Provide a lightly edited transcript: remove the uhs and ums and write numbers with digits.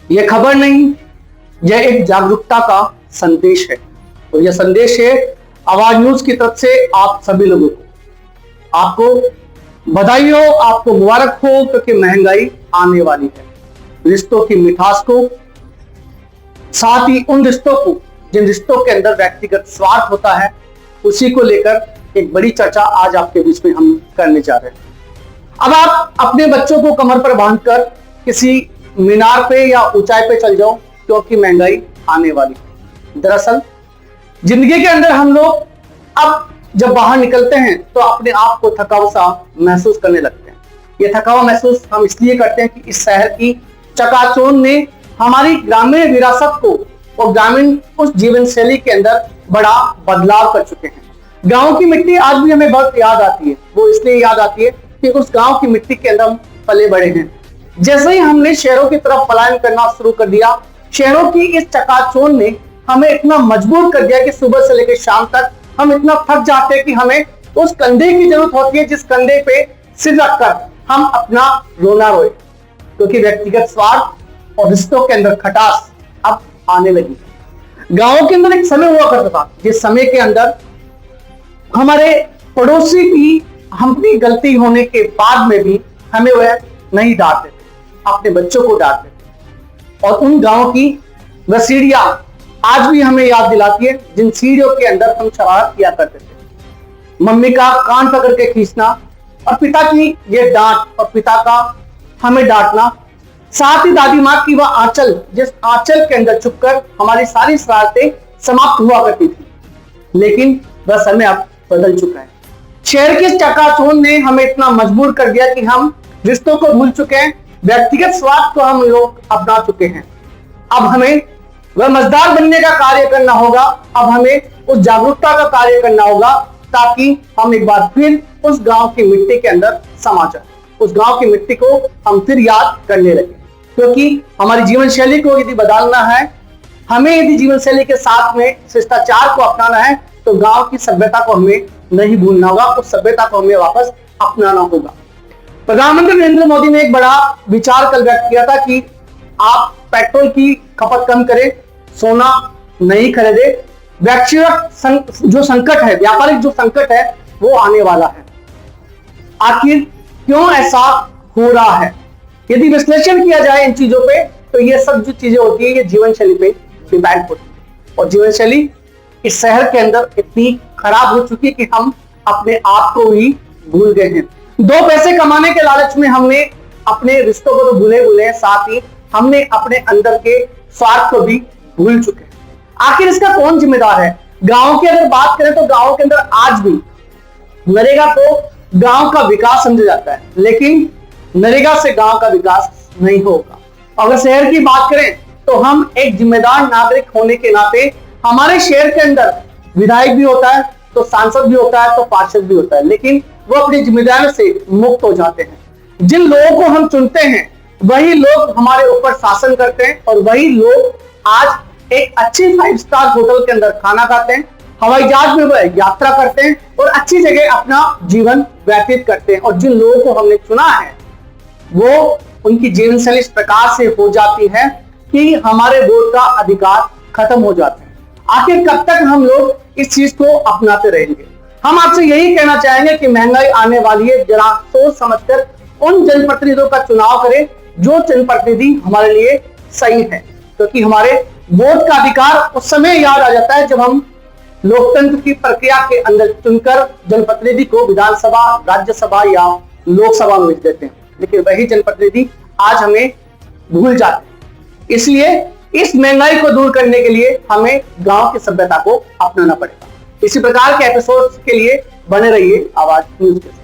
यह खबर नहीं, यह एक जागरूकता का संदेश है। तो यह संदेश है आवाज न्यूज की तरफ से आप सभी लोगों को। आपको बधाई हो, आपको मुबारक हो, क्योंकि महंगाई आने वाली है। रिश्तों की मिठास को, साथ ही उन रिश्तों को जिन रिश्तों के अंदर व्यक्तिगत स्वार्थ होता है, उसी को लेकर एक बड़ी चर्चा आज आपके बीच में हम करने जा रहे हैं। अब आप अपने बच्चों को कमर पर बांधकर किसी मीनार पे या ऊंचाई पे चल जाओ, क्योंकि महंगाई आने वाली है। दरअसल जिंदगी के अंदर हम लोग अब जब बाहर निकलते हैं तो अपने आप को थका हुआ सा महसूस करने लगते हैं। ये थका हुआ महसूस हम इसलिए करते हैं कि इस शहर की चकाचौंध ने हमारी ग्रामीण विरासत को और ग्रामीण उस जीवन शैली के अंदर बड़ा बदलाव कर चुके हैं। गांव की मिट्टी आज भी हमें बहुत याद आती है। वो इसलिए याद आती है कि उस गांव की मिट्टी के अंदर हम पले बड़े हैं। जैसे ही हमने शहरों की तरफ पलायन करना शुरू कर दिया, शहरों की इस चकाचौंध ने हमें इतना मजबूर कर दिया कि सुबह से लेकर शाम तक हम इतना थक जाते हैं कि हमें उस कंधे की जरूरत होती है जिस कंधे पे सिर रखकर हम अपना रोना रोए, क्योंकि व्यक्तिगत स्वार्थ और रिश्तों के अंदर खटास अब आने लगी। गांवों के अंदर एक समय हुआ करता था जिस समय के अंदर हमारे पड़ोसी भी अपनी गलती होने के बाद में भी हमें वह नहीं डांटते थे, अपने बच्चों को डांटते थे। और उन गांवों की वह सीढ़ियां आज भी हमें याद दिलाती है जिन सीढ़ियों के अंदर हम शरारत किया करते थे। मम्मी का कान पकड़ के खींचना और पिता की ये डांट और पिता का हमें डांटना, साथ ही दादी माँ की वह आंचल, जिस आंचल के अंदर छुपकर हमारी सारी शरारतें समाप्त हुआ करती थी। लेकिन वह समय अब बदल चुका है। शहर की चकाचौंध ने हमें इतना मजबूर कर दिया कि हम रिश्तों को भूल चुके हैं, व्यक्तिगत स्वार्थ को हम लोग अपना चुके हैं। अब हमें वह मजदार बनने का कार्य करना होगा। अब हमें उस जागरूकता का कार्य करना होगा ताकि हम एक बार फिर उस गांव की मिट्टी के अंदर समा जाए, उस गांव की मिट्टी को हम फिर याद करने लगे। क्योंकि हमारी जीवन शैली को यदि बदलना है, हमें यदि जीवन शैली के साथ में शिष्टाचार को अपनाना है, तो गांव की सभ्यता को हमें नहीं भूलना होगा, उस सभ्यता को हमें वापस अपनाना होगा। प्रधानमंत्री नरेंद्र मोदी ने एक बड़ा विचार कल व्यक्त किया था कि आप पेट्रोल की खपत कम करें, सोना नहीं खरीदे। वैश्विक जो संकट है, व्यापारिक जो संकट है, वो आने वाला है। आखिर क्यों ऐसा हो रहा है? यदि विश्लेषण किया जाए इन चीजों पे, तो ये सब जो चीजें होती है ये जीवन शैली पे डिपेंड होती है। और जीवन शैली इस शहर के अंदर इतनी खराब हो चुकी है कि हम अपने आप को ही भूल गए हैं। दो पैसे कमाने के लालच में हमने अपने रिश्तों को तो भूले, साथ ही हमने अपने अंदर के स्वार्थ को भी भूल चुके हैं। आखिर इसका कौन जिम्मेदार है? गांव की अगर बात करें तो गांव के अंदर आज भी नरेगा को गांव का विकास समझा जाता है, लेकिन नरेगा से गांव का विकास नहीं होगा। अगर शहर की बात करें तो हम एक जिम्मेदार नागरिक होने के नाते हमारे शहर के अंदर विधायक भी होता है, तो सांसद भी होता है, तो पार्षद भी होता है, लेकिन वो अपनी जिम्मेदारियों से मुक्त हो जाते हैं। जिन लोगों को हम चुनते हैं वही लोग हमारे ऊपर शासन करते हैं, और वही लोग आज एक अच्छी 5 स्टार होटल के अंदर खाना खाते हैं, हवाई जहाज में वह यात्रा करते हैं और अच्छी जगह अपना जीवन व्यतीत करते हैं। और जिन लोगों को हमने चुना है वो उनकी जीवन शैली इस प्रकार से हो जाती है कि हमारे वोट का अधिकार खत्म हो जाता है। आखिर कब तक हम लोग इस चीज को अपनाते रहेंगे? हम आपसे यही कहना चाहेंगे कि महंगाई आने वाली है, जरा सोच समझकर उन जनप्रतिनिधियों का चुनाव करें जो जनप्रतिनिधि हमारे लिए सही है, क्योंकि हमारे वोट का अधिकार उस समय याद आ जाता है जब हम लोकतंत्र की प्रक्रिया के अंदर चुनकर जनप्रतिनिधि को विधानसभा, राज्यसभा या लोकसभा में भेज देते हैं, लेकिन वही जनप्रतिनिधि आज हमें भूल जाते हैं। इसलिए इस महंगाई को दूर करने के लिए हमें गांव की सभ्यता को अपनाना पड़ेगा। इसी प्रकार के एपिसोड्स के लिए बने रहिए आवाज न्यूज के साथ।